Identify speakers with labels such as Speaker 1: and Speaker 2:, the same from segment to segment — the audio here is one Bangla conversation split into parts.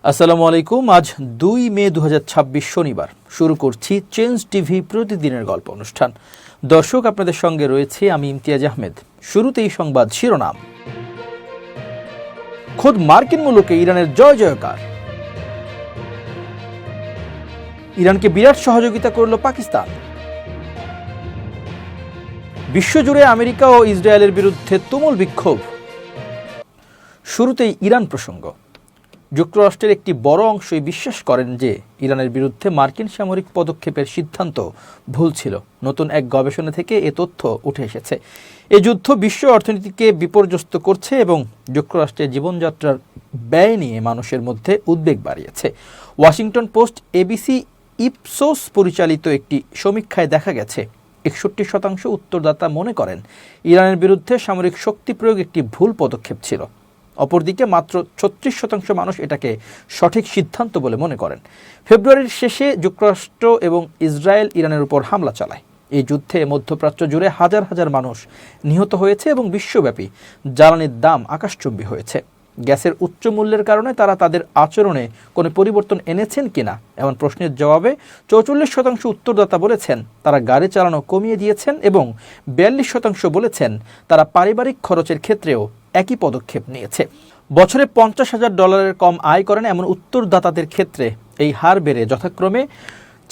Speaker 1: আসসালামু আলাইকুম। আজ 2 মে 2026 শনিবার। শুরু করছি চেঞ্জ টিভি প্রতিদিনের গল্প অনুষ্ঠান। দর্শক, আপনাদের সঙ্গে রয়েছে আমি ইমতিয়াজ আহমেদ। শুরুতেই সংবাদ শিরোনাম। খোদ মার্কিন মুলুকে ইরানের জয় জয়কার। ইরানকে বিরাট সহযোগিতা করল পাকিস্তান। বিশ্বজুড়ে আমেরিকা ও ইসরায়েলের বিরুদ্ধে তুমুল বিক্ষোভ। শুরুতেই ইরান প্রসঙ্গ। যুক্তরাষ্ট্রের একটি বড় অংশই বিশ্বাস করেন যে ইরানের বিরুদ্ধে মার্কিন সামরিক পদক্ষেপের সিদ্ধান্ত ভুল ছিল। নতুন এক গবেষণা থেকে এ তথ্য উঠে এসেছে। এই যুদ্ধ বিশ্ব অর্থনীতিকে বিপর্যস্ত করছে এবং যুক্তরাষ্ট্রের জীবনযাত্রার ব্যয় নিয়ে মানুষের মধ্যে উদ্বেগ বাড়িয়েছে। ওয়াশিংটন পোস্ট এবিসি ইপসোস পরিচালিত একটি সমীক্ষায় দেখা গেছে 61% উত্তরদাতা মনে করেন ইরানের বিরুদ্ধে সামরিক শক্তি প্রয়োগ একটি ভুল পদক্ষেপ ছিল। অপরদিকে মাত্র 36% মানুষ এটাকে সঠিক সিদ্ধান্ত বলে মনে করেন। ফেব্রুয়ারির শেষে যুক্তরাষ্ট্র এবং ইসরায়েল ইরানের উপর হামলা চালায়। এই যুদ্ধে মধ্যপ্রাচ্য জুড়ে হাজার হাজার মানুষ নিহত হয়েছে এবং বিশ্বব্যাপী জ্বালানির দাম আকাশচুম্বী হয়েছে। গ্যাসের উচ্চ মূল্যের কারণে তারা তাদের আচরণে কোনো পরিবর্তন এনেছেন কিনা এমন প্রশ্নের জবাবে 44% উত্তরদাতা বলেছেন তারা গাড়ি চালানো কমিয়ে দিয়েছেন এবং 42% বলেছেন তারা পারিবারিক খরচের ক্ষেত্রেও একই পদক্ষেপ নিয়েছে। বছরে $50,000 কম আয় করেন এমন উত্তরদাতাদের ক্ষেত্রে এই হার বেড়ে যথাক্রমে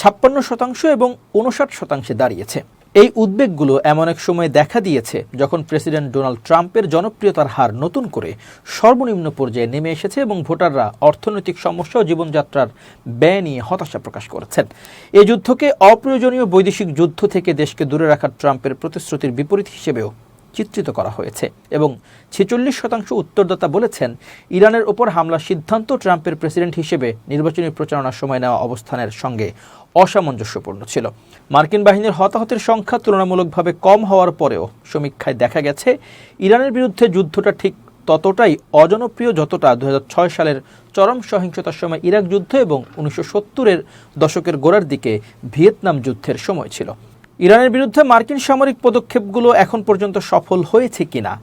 Speaker 1: 56% এবং 59% দাঁড়িয়েছে। এই উদ্বেগগুলো এমন এক সময় দেখা দিয়েছে যখন প্রেসিডেন্ট ডোনাল্ড ট্রাম্পের জনপ্রিয়তার হার নতুন করে সর্বনিম্ন পর্যায়ে নেমে এসেছে এবং ভোটাররা অর্থনৈতিক সমস্যা ও জীবনযাত্রার ব্যয় নিয়ে হতাশা প্রকাশ করেছেন। এই যুদ্ধকে অপ্রয়োজনীয় বৈদেশিক যুদ্ধ থেকে দেশকে দূরে রাখার ট্রাম্পের প্রতিশ্রুতির বিপরীত হিসেবেও চিত্রিত করা হয়েছে এবং 46% উত্তরদাতা বলেছেন ইরানের ওপর হামলার সিদ্ধান্ত ট্রাম্পের প্রেসিডেন্ট হিসেবে নির্বাচনী প্রচারণার সময় নেওয়া অবস্থানের সঙ্গে অসামঞ্জস্যপূর্ণ ছিল। মার্কিন বাহিনীর হতাহতের সংখ্যা তুলনামূলকভাবে কম হওয়ার পরেও সমীক্ষায় দেখা গেছে ইরানের বিরুদ্ধে যুদ্ধটা ঠিক ততটাই অজনপ্রিয় যতটা 2006 সালের চরম সহিংসতার সময় ইরাক যুদ্ধ এবং 1970-এর দশকের গোড়ার দিকে ভিয়েতনাম যুদ্ধের সময় ছিল। ইরানের বিরুদ্ধে মার্কিন সামরিক পদক্ষেপগুলো এখন পর্যন্ত সফল হয়েছে কিনা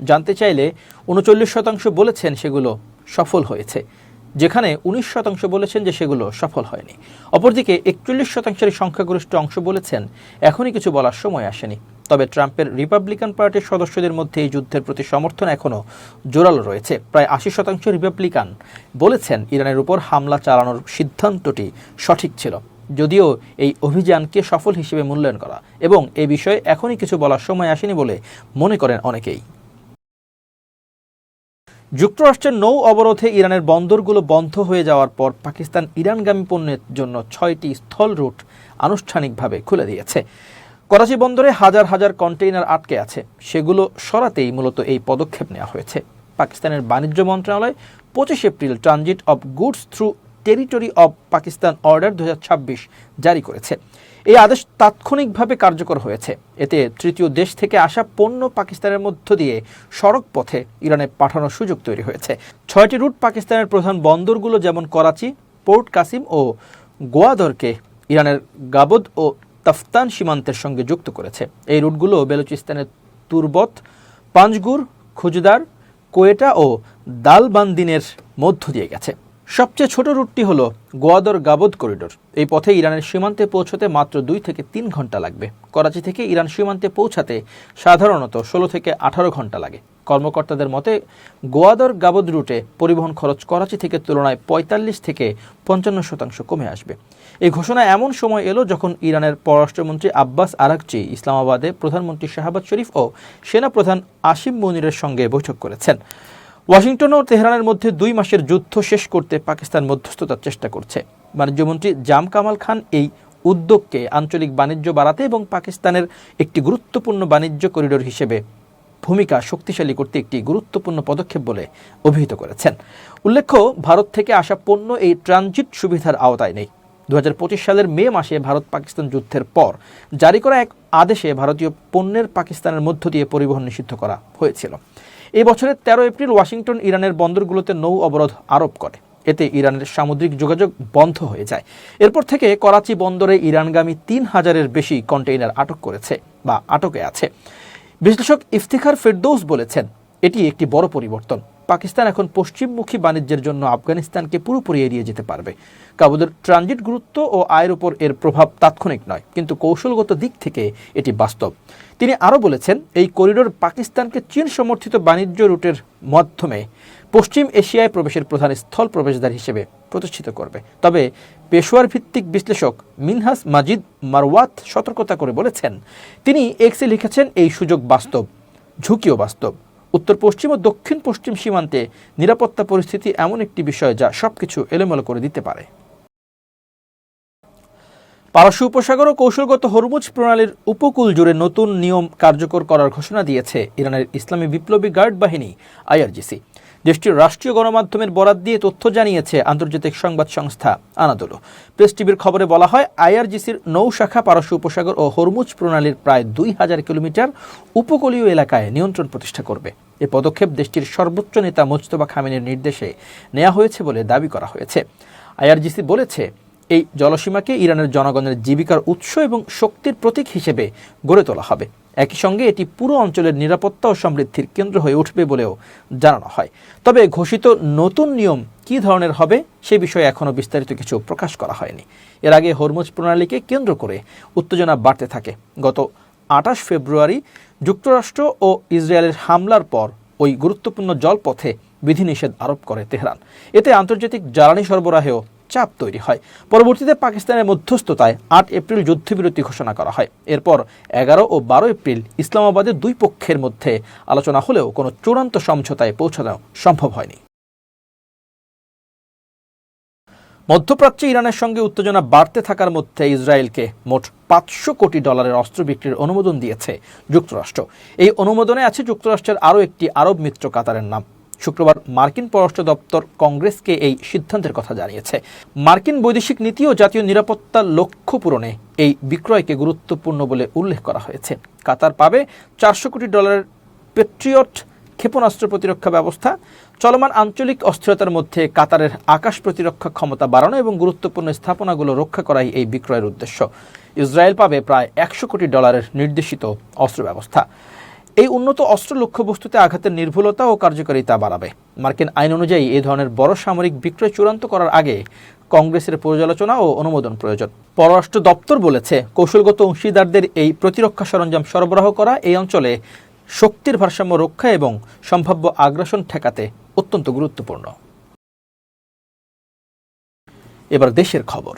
Speaker 1: জানতে চাইলে 39% বলেছেন সেগুলো সফল হয়েছে, যেখানে 19% বলেছেন যে সেগুলো সফল হয়নি। অপরদিকে 41%-এর সংখ্যাগরিষ্ঠ অংশ বলেছেন এখনই কিছু বলার সময় আসেনি। তবে ট্রাম্পের রিপাবলিকান পার্টির সদস্যদের মধ্যে এই যুদ্ধের প্রতি সমর্থন এখনও জোরালো রয়েছে। প্রায় 80% রিপাবলিকান বলেছেন ইরানের উপর হামলা চালানোর সিদ্ধান্তটি সঠিক ছিল, যদিও এই অভিযানকে সফল হিসেবে মূল্যায়ন করা এবং এ বিষয়ে এখনই কিছু বলার সময় আসেনি বলে মনে করেন অনেকেই। যুক্তরাষ্ট্রের নৌ অবরোধে ইরানের বন্দরগুলো বন্ধ হয়ে যাওয়ার পর পাকিস্তান ইরানগামী পণ্যের জন্য 6টি স্থল রুট আনুষ্ঠানিকভাবে খুলে দিয়েছে। করাচি বন্দরে হাজার হাজার কন্টেইনার আটকে আছে, সেগুলো সরাতেই মূলত এই পদক্ষেপ নেওয়া হয়েছে। পাকিস্তানের বাণিজ্য মন্ত্রণালয় 25 April transit of goods through territory of Pakistan order 2026 জারি করেছে। এই আদেশ তাৎক্ষণিকভাবে কার্যকর হয়েছে। এতে তৃতীয় দেশ থেকে আসা পণ্য পাকিস্তানের মধ্য দিয়ে সড়ক পথে ইরানে পাঠানোর সুযোগ তৈরি হয়েছে। 6টি রুট পাকিস্তানের প্রধান বন্দরগুলো যেমন করাচি, পোর্ট কাসিম ও গোয়াদরকে ইরানের গাবদ ও তাফতান সীমান্তের সঙ্গে যুক্ত করেছে। এই রুটগুলো বেলুচিস্তানের তুরবত, পাঞ্জগুর, খুজদার, কোয়েটা ও দালবান্দিনের মধ্য দিয়ে গেছে। সবচেয়ে ছোট রুটটি হল গোয়াদর গাবদ করিডোর। এই পথে ইরানের সীমান্তে পৌঁছাতে মাত্র 2 থেকে 3 ঘন্টা লাগবে। করাচি থেকে ইরান সীমান্তে পৌঁছাতে সাধারণত 16 থেকে 18 ঘন্টা লাগে। কর্মকর্তাদের মতে গোয়াদর গাবদ রুটে পরিবহন খরচ করাচি থেকে তুলনায় 45 থেকে 55% কমে আসবে। এই ঘোষণা এমন সময় এলো যখন ইরানের পররাষ্ট্রমন্ত্রী আব্বাস আরাকচি ইসলামাবাদে প্রধানমন্ত্রী শাহবাজ শরীফ ও সেনাপ্রধান আসিম মুনিরের সঙ্গে বৈঠক করেছেন। ওয়াশিংটন ও তেহরানের মধ্যে 2 মাসের যুদ্ধ শেষ করতে পাকিস্তান মধ্যস্থতার চেষ্টা করছে। বাণিজ্যমন্ত্রী জাম কামাল খান এই উদ্যোগকে আঞ্চলিক বাণিজ্য বাড়াতে এবং পাকিস্তানের একটি গুরুত্বপূর্ণ বাণিজ্য করিডোর হিসেবে ভূমিকা শক্তিশালী করতে একটি গুরুত্বপূর্ণ পদক্ষেপ বলে অভিহিত করেছেন। উল্লেখ্য, ভারত থেকে আসা পণ্য এই ট্রানজিট সুবিধার আওতায় নেই। 2025 সালের মে মাসে ভারত পাকিস্তান যুদ্ধের পর জারি করা এক আদেশে ভারতীয় পণ্যের পাকিস্তানের মধ্য দিয়ে পরিবহন নিষিদ্ধ করা হয়েছিল। এই বছরের 13 এপ্রিল ওয়াশিংটন ইরানের বন্দরগুলোতে নৌ অবরোধ আরোপ করে। এতে ইরানের সামুদ্রিক যোগাযোগ বন্ধ হয়ে যায়। এরপর থেকে করাচি বন্দরে ইরানগামী 3000-এর বেশি কন্টেইনার আটকে আছে। বিশ্লেষক ইফতিখার ফেরদৌস বলেছেন এটি একটি বড় পরিবর্তন। পাকিস্তান এখন পশ্চিমমুখী বাণিজ্যের জন্য আফগানিস্তানকে পুরোপুরি এড়িয়ে যেতে পারবে। কাবুলের ট্রানজিট গুরুত্ব ও আয়ের উপর এর প্রভাব তাৎক্ষণিক নয়, কিন্তু কৌশলগত দিক থেকে এটি বাস্তব। তিনি আরও বলেছেন, এই করিডোর পাকিস্তানকে চীন সমর্থিত বাণিজ্য রুটের মাধ্যমে পশ্চিম এশিয়ায় প্রবেশের প্রধান স্থল প্রবেশদ্বার হিসেবে প্রতিষ্ঠিত করবে। তবে পেশোয়ার ভিত্তিক বিশ্লেষক মিনহাস মাজিদ মারওয়াত সতর্কতা করে বলেছেন, তিনি এক্সে লিখেছেন, এই সুযোগ বাস্তব, ঝুঁকিও বাস্তব। উত্তর পশ্চিম ও দক্ষিণ পশ্চিম সীমান্তে নিরাপত্তা পরিস্থিতি এমন একটি বিষয় যা সবকিছু এলোমেলো করে দিতে পারে। পারস্য উপসাগর ও কৌশলগত হরমুজ প্রণালীর উপকূল জুড়ে নতুন নিয়ম কার্যকর করার ঘোষণা দিয়েছে ইরানের ইসলামী বিপ্লবী গার্ড বাহিনী IRGC। দেশটির রাষ্ট্রীয় গণমাধ্যমের বরাত দিয়ে তথ্য জানিয়েছে আন্তর্জাতিক সংবাদ সংস্থা আনাদোলো। প্রেস টিভির খবরে বলা হয়, IRGCর নৌ শাখা পারস্য উপসাগর ও হরমুজ প্রণালীর প্রায় 2000 কিলোমিটার উপকূলীয় এলাকায় নিয়ন্ত্রণ প্রতিষ্ঠা করবে। এ পদক্ষেপ দেশটির সর্বোচ্চ নেতা মুজতবা খামেনির নির্দেশে নেওয়া হয়েছে বলে দাবি করা হয়েছে। IRGC বলেছে, এই জলসীমাকে ইরানের জনগণের জীবিকার উৎস এবং শক্তির প্রতীক হিসেবে গড়ে তোলা হবে। একই সঙ্গে এটি পুরো অঞ্চলের নিরাপত্তা ও সমৃদ্ধির কেন্দ্র হয়ে উঠবে বলেও জানানো হয়। তবে ঘোষিত নতুন নিয়ম কী ধরনের হবে সে বিষয়ে এখনও বিস্তারিত কিছু প্রকাশ করা হয়নি। এর আগে হরমুজ প্রণালীকে কেন্দ্র করে উত্তেজনা বাড়তে থাকে। গত 28 ফেব্রুয়ারি যুক্তরাষ্ট্র ও ইসরায়েলের হামলার পর ওই গুরুত্বপূর্ণ জলপথে বিধিনিষেধ আরোপ করে তেহরান। এতে আন্তর্জাতিক জ্বালানি সরবরাহেও চাপ তৈরি হয়। পরবর্তীতে পাকিস্তানের মধ্যস্থতায় 8 এপ্রিল যুদ্ধবিরতি ঘোষণা করা হয়। এরপর 11 ও 12 এপ্রিল ইসলামাবাদে দুই পক্ষের মধ্যে আলোচনা হলেও কোনো চূড়ান্ত সমঝোতায় পৌঁছানো সম্ভব হয়নি। মধ্যপ্রাচ্যে ইরানের সঙ্গে উত্তেজনা বাড়তে থাকার মধ্যে ইসরায়েলকে মোট $500 কোটি অস্ত্র বিক্রির অনুমোদন দিয়েছে যুক্তরাষ্ট্র। এই অনুমোদনে আছে যুক্তরাষ্ট্রের আরও একটি আরব মিত্র কাতারের নাম। শুক্রবার মার্কিন পররাষ্ট্র দপ্তর কংগ্রেসকে এই সিদ্ধান্তের কথা জানিয়েছে। মার্কিন বৈদেশিক নীতি ও জাতীয় নিরাপত্তার লক্ষ্য পূরণে এই বিক্রয়কে গুরুত্বপূর্ণ বলে উল্লেখ করা হয়েছে। কাতার পাবে $400 কোটি পেট্রিয়ট ক্ষেপণাস্ত্র প্রতিরক্ষা ব্যবস্থা। চলমান আঞ্চলিক অস্থিরতার মধ্যে কাতারের আকাশ প্রতিরক্ষা ক্ষমতা বাড়ানো এবং গুরুত্বপূর্ণ স্থাপনাগুলো রক্ষা করাই এই বিক্রয়ের উদ্দেশ্য। ইসরায়েল পাবে প্রায় $100 কোটি নির্দেশিত অস্ত্র ব্যবস্থা। এই উন্নত অস্ত্র লক্ষ্যবস্তুতে আঘাতের নির্ভুলতা ও কার্যকারিতা বাড়াবে। মার্কিন আইন অনুযায়ী এই ধরনের বড় সামরিক বিক্রয় চূড়ান্ত করার আগে কংগ্রেসের পর্যালোচনা ও অনুমোদন প্রয়োজন। পররাষ্ট্র দপ্তর বলেছে, কৌশলগত অংশীদারদের এই প্রতিরক্ষা সরঞ্জাম সরবরাহ করা এই অঞ্চলে শক্তির ভারসাম্য রক্ষা এবং সম্ভাব্য আগ্রাসন ঠেকাতে অত্যন্ত গুরুত্বপূর্ণ। এবার দেশের খবর।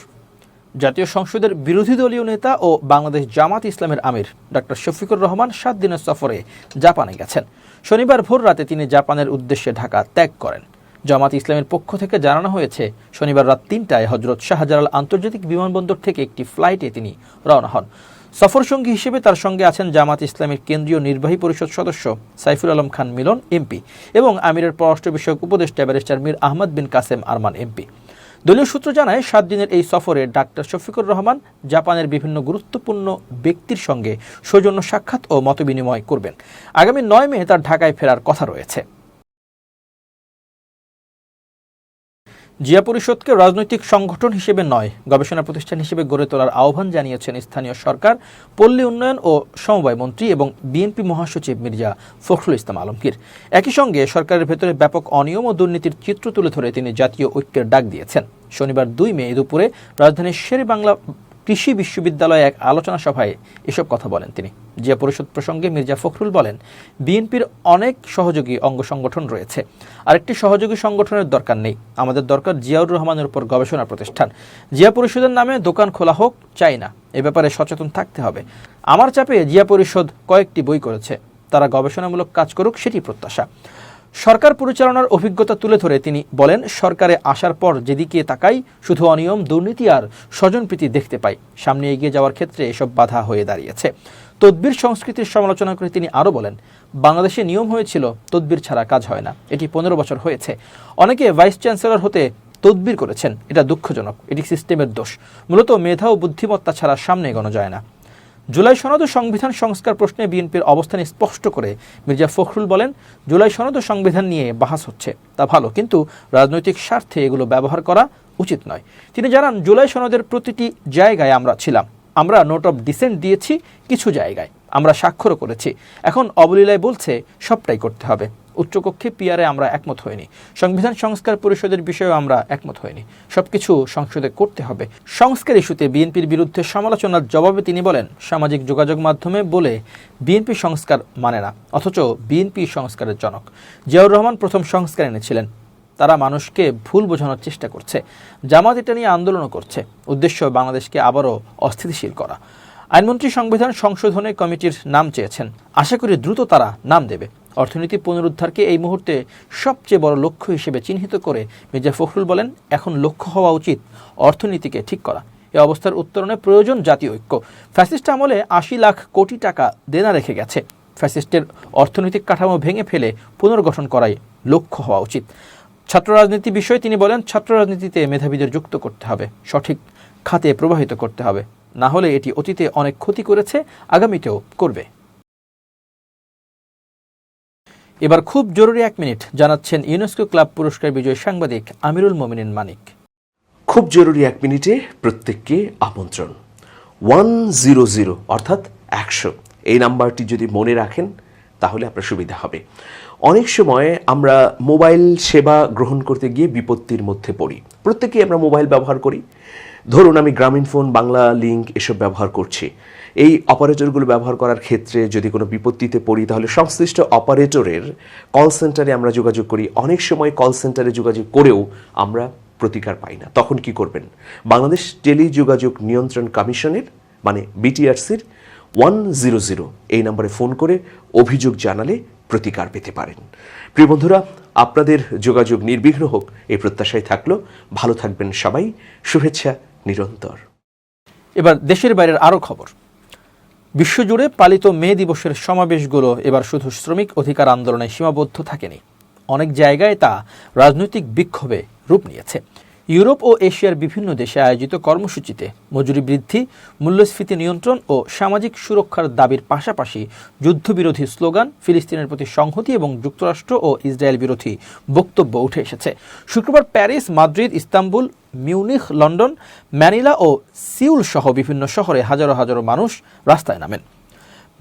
Speaker 1: জাতীয় সংসদের বিরোধী দলীয় নেতা ও বাংলাদেশ জামাত ইসলামের আমির ডক্টর শফিকুর রহমান 7 দিনের সফরে জাপানে গেছেন। শনিবার ভোর রাতে তিনি জাপানের উদ্দেশ্যে ঢাকা ত্যাগ করেন। জামাত ইসলামের পক্ষ থেকে জানানো হয়েছে, শনিবার রাত 3টায় হজরত শাহজালাল আন্তর্জাতিক বিমানবন্দর থেকে একটি ফ্লাইটে তিনি রওনা হন। সফরসঙ্গী হিসেবে তার সঙ্গে আছেন জামাত ইসলামের কেন্দ্রীয় নির্বাহী পরিষদ সদস্য সাইফুল আলম খান মিলন এমপি এবং আমিরের পররাষ্ট্র বিষয়ক উপদেষ্টা ব্যারিস্টার মীর আহমদ বিন কাসেম আরমান এমপি। দলীয় সূত্র জানায়, 7 দিনের এই সফরে ডাক্তার শফিকুর রহমান জাপানের বিভিন্ন গুরুত্বপূর্ণ ব্যক্তির সঙ্গে সৌজন্য সাক্ষাৎ ও মতবিনিময় করবেন। আগামী 9 মে তার ঢাকায় ফেরার কথা রয়েছে। জিয়া পরিষদকে রাজনৈতিক সংগঠন হিসেবে নয়, গবেষণা প্রতিষ্ঠান হিসেবে গড়ে তোলার আহ্বান জানিয়েছেন স্থানীয় সরকার, পল্লী উন্নয়ন ও সমবায় মন্ত্রী এবং বিএনপি মহাসচিব মির্জা ফখরুল ইসলাম আলমগীর। একই সঙ্গে সরকারের ভেতরে ব্যাপক অনিয়ম ও দুর্নীতির চিত্র তুলে ধরে তিনি জাতীয় ঐক্যের ডাক দিয়েছেন। শনিবার 2 মে দুপুরে রাজধানীর শেরেবাংলা কৃষি বিশ্ববিদ্যালয়ে এক আলোচনা সভায় এসব কথা বলেন তিনি। জিয়া পরিষদ প্রসঙ্গে মির্জা ফখরুল বলেন, বিএনপির অনেক সহযোগী অঙ্গ সংগঠন রয়েছে, আরেকটি সহযোগী সংগঠনের দরকার নেই। আমাদের দরকার জিয়াউর রহমানের উপর গবেষণা প্রতিষ্ঠান। জিয়া পরিষদের নামে দোকান খোলা হোক, চাই না। এ ব্যাপারে সচেতন থাকতে হবে। আমার চাপে জিয়া পরিষদ কয়েকটি বই করেছে, তারা গবেষণামূলক কাজ করুক, সেটি প্রত্যাশা। সরকার পরিচালনার অভিজ্ঞতা তুলে ধরে তিনি বলেন, সরকারে আসার পর যেদিকে তাকাই শুধু অনিয়ম, দুর্নীতি আর স্বজনপ্রীতি দেখতে পাই। সামনে এগিয়ে যাওয়ার ক্ষেত্রে এসব বাধা হয়ে দাঁড়িয়েছে। তদবির সংস্কৃতির সমালোচনা করে তিনি আরও বলেন, বাংলাদেশে নিয়ম হয়েছিল তদবির ছাড়া কাজ হয় না। এটি 15 বছর হয়েছে। অনেকে ভাইস চ্যান্সেলর হতে তদবির করেছেন, এটা দুঃখজনক। এটি সিস্টেমের দোষ। মূলত মেধা ও বুদ্ধিমত্তা ছাড়া সামনে এগোনো যায় না। জুলাই সনদ ও সংবিধান সংস্কার প্রশ্নে বিএনপির অবস্থান স্পষ্ট করে মির্জা ফখরুল বলেন, জুলাই সনদ ও সংবিধান নিয়ে বাহাস হচ্ছে, তা ভালো, কিন্তু রাজনৈতিক স্বার্থে এগুলো ব্যবহার করা উচিত নয়। তিনি জানান, জুলাই সনদের প্রতিটি জায়গায় আমরা ছিলাম। আমরা নোট অফ ডিসেন্ট দিয়েছি কিছু জায়গায়, আমরা স্বাক্ষরও করেছি। এখন অবলীলায় বলছে সবটাই করতে হবে। উচ্চকক্ষে পিআরে আমরা একমত হইনি, সংবিধান সংস্কার পরিষদের বিষয়েও আমরা একমত হইনি, সবকিছু সংসদে করতে হবে। সংস্কার ইস্যুতে বিএনপির বিরুদ্ধে সমালোচনার জবাবে তিনি বলেন, সামাজিক যোগাযোগ মাধ্যমে বলে বিএনপি সংস্কার মানে না, অথচ বিএনপি সংস্কারের জনক। জিয়াউর রহমান প্রথম সংস্কার এনেছিলেন, তারা মানুষকে ভুল বোঝানোর চেষ্টা করছে। জামাত এটা নিয়ে আন্দোলনও করছে, উদ্দেশ্য বাংলাদেশকে আবারও অস্থিতিশীল করা। আইনমন্ত্রী সংবিধান সংশোধনে কমিটির নাম চেয়েছেন, আশা করি দ্রুত তারা নাম দেবে। অর্থনীতি পুনরুদ্ধারকে এই মুহূর্তে সবচেয়ে বড় লক্ষ্য হিসেবে চিহ্নিত করে মির্জা ফখরুল বলেন, এখন লক্ষ্য হওয়া উচিত অর্থনীতিকে ঠিক করা। এই অবস্থার উত্তরণে প্রয়োজন জাতীয় ঐক্য। ফ্যাসিস্ট আমলে ৮০ লাখ কোটি টাকা দেনা রেখে গেছে, ফ্যাসিস্টের অর্থনৈতিক কাঠামো ভেঙে ফেলে পুনর্গঠন করাই লক্ষ্য হওয়া উচিত। ছাত্র রাজনীতি বিষয়ে তিনি বলেন, ছাত্র রাজনীতিতে মেধাবীদের যুক্ত করতে হবে, সঠিক খাতে প্রবাহিত করতে হবে, না হলে এটি অতীতে অনেক ক্ষতি করেছে, আগামীতেও করবে। এবার খুব জরুরি 1 মিনিট জানাচ্ছেন ইউনেস্কো ক্লাব পুরস্কার বিজয়ী সাংবাদিক আমিরুল মোমিনিন মানিক।
Speaker 2: খুব জরুরি 1 মিনিটে প্রত্যেককে আমন্ত্রণ। 100 অর্থাৎ 100 এই নাম্বারটি যদি মনে রাখেন তাহলে আপনার সুবিধা হবে। অনেক সময় আমরা মোবাইল সেবা গ্রহণ করতে গিয়ে বিপত্তির মধ্যে পড়ি। প্রত্যেকেই আমরা মোবাইল ব্যবহার করি। ধরুন আমি গ্রামীণ ফোন, বাংলা লিংক এসব ব্যবহার করছি। এই অপারেটরগুলো ব্যবহার করার ক্ষেত্রে যদি কোনো বিপত্তিতে পড়ি তাহলে সংশ্লিষ্ট অপারেটরের কল সেন্টারে আমরা যোগাযোগ করি। অনেক সময় কল সেন্টারে যোগাযোগ করেও আমরা প্রতিকার পাই না। তখন কি করবেন? বাংলাদেশ টেলিযোগাযোগ নিয়ন্ত্রণ কমিশনের মানে বিটিআরসির 100 এই নম্বরে ফোন করে অভিযোগ জানালে প্রতিকার পেতে পারেন। প্রিয় বন্ধুরা, আপনাদের যোগাযোগ নির্বিঘ্ন হোক এই প্রত্যাশায় থাকলো। ভালো থাকবেন সবাই, শুভেচ্ছা নিরন্তর।
Speaker 1: এবার দেশের বাইরের আরও খবর। বিশ্বজুড়ে পালিত মে দিবসের সমাবেশগুলো এবার শুধু শ্রমিক অধিকার আন্দোলনে সীমাবদ্ধ থাকেনি, অনেক জায়গায় তা রাজনৈতিক বিক্ষোভে রূপ নিয়েছে। ইউরোপ ও এশিয়ার বিভিন্ন দেশে আয়োজিত কর্মসূচিতে মজুরি বৃদ্ধি, মূল্যস্ফীতি নিয়ন্ত্রণ ও সামাজিক সুরক্ষার দাবির পাশাপাশি যুদ্ধবিরোধী স্লোগান, ফিলিস্তিনের প্রতি সংহতি এবং যুক্তরাষ্ট্র ও ইসরায়েল বিরোধী বক্তব্য উঠে এসেছে। শুক্রবার Paris, Madrid, Istanbul, Munich, London, Manila ও সিউল সহ বিভিন্ন শহরে হাজারো হাজারো মানুষ রাস্তায় নামেন।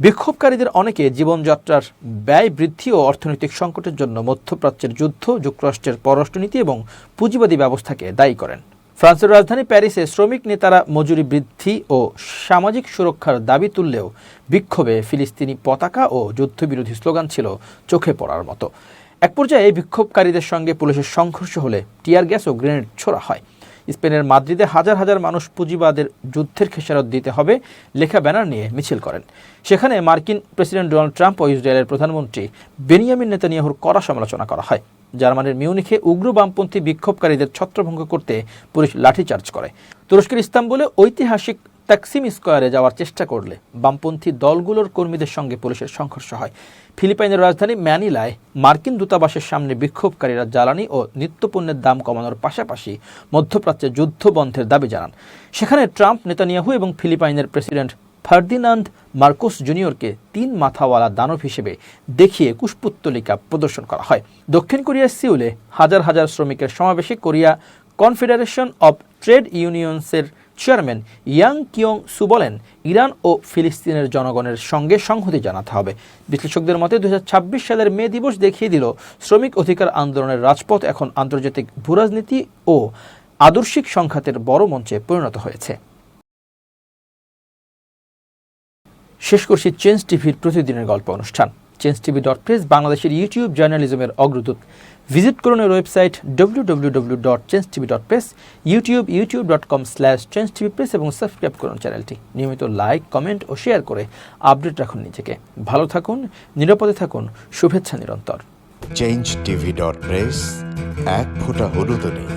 Speaker 1: বিক্ষোভকারীদের অনেকে জীবনযাত্রার ব্যয় বৃদ্ধি ও অর্থনৈতিক সংকটের জন্য মধ্যপ্রাচ্যের যুদ্ধ, যুক্তরাষ্ট্রের পররাষ্ট্রনীতি এবং পুঁজিবাদী ব্যবস্থাকে দায়ী করেন। ফ্রান্সের রাজধানী প্যারিসে শ্রমিক নেতারা মজুরি বৃদ্ধি ও সামাজিক সুরক্ষার দাবি তুললেও বিক্ষোভে ফিলিস্তিনি পতাকা ও যুদ্ধবিরোধী স্লোগান ছিল চোখে পড়ার মতো। এক পর্যায়ে বিক্ষোভকারীদের সঙ্গে পুলিশের সংঘর্ষ হলে টিয়ার গ্যাস ও গ্রেনেড ছোড়া হয়। স্পেনের মাদ্রিদে হাজার হাজার মানুষ পুঁজিবাদের যুদ্ধের খেসারত দিতে হবে লেখা ব্যানার নিয়ে মিছিল করেন। সেখানে মার্কিন প্রেসিডেন্ট ডোনাল্ড ট্রাম্প ও ইসরায়েলের প্রধানমন্ত্রী বেনিয়ামিন নেতানিয়াহুর কড়া সমালোচনা করা হয়। জার্মানির মিউনিখে উগ্র বামপন্থী বিক্ষোভকারীদের ছত্রভঙ্গ করতে পুলিশ লাঠিচার্জ করে। তুরস্কের ইস্তাম্বুলে ঐতিহাসিক তাকসিম স্কোয়ারে যাওয়ার চেষ্টা করলে বামপন্থী দলগুলোর কর্মীদের সঙ্গে পুলিশের সংঘর্ষ হয়। ফিলিপাইনের রাজধানী ম্যানিলায় মার্কিন দূতাবাসের সামনে বিক্ষোভকারীরা জ্বালানি ও নিত্যপণ্যের দাম কমানোর পাশাপাশি মধ্যপ্রাচ্যে যুদ্ধ বন্ধের দাবি জানান। সেখানে ট্রাম্প, নেতানিয়াহু এবং ফিলিপাইনের প্রেসিডেন্ট ফার্দিনান্দ মার্কোস জুনিয়রকে 3 মাথাওয়ালা দানব হিসেবে দেখিয়ে কুশপুত্তলিকা প্রদর্শন করা হয়। দক্ষিণ কোরিয়ার সিউলে হাজার হাজার শ্রমিকের সমাবেশে কোরিয়া কনফেডারেশন অব ট্রেড ইউনিয়নসের চেয়ারম্যান ইয়াং কিয়ং সু বলেন, ইরান ও ফিলিস্তিনের জনগণের সঙ্গে সংহতি জানাতে হবে। বিশ্লেষকদের মতে 2026 সালের মে দিবস দেখিয়ে দিল শ্রমিক অধিকার আন্দোলনের রাজপথ এখন আন্তর্জাতিক ভূরাজনীতি ও আদর্শিক সংঘাতের বড় মঞ্চে পরিণত হয়েছে। শেষ করছি চেঞ্জ টিভির প্রতিদিনের গল্প অনুষ্ঠান। changetv.press বাংলাদেশের ইউটিউব জার্নালিজমের অগ্রদূত। ভিজিট করুন এর ওয়েবসাইট www.changetv.press, ইউটিউব youtube.com/changetvpress এবং সাবস্ক্রাইব করুন চ্যানেলটি। নিয়মিত লাইক, কমেন্ট ও শেয়ার করে আপডেট রাখুন নিজেকে। ভালো থাকুন, নিরাপদে থাকুন, শুভেচ্ছা নিরন্তর।
Speaker 3: changetv.press, এক ফোঁটা হলুদও নেই।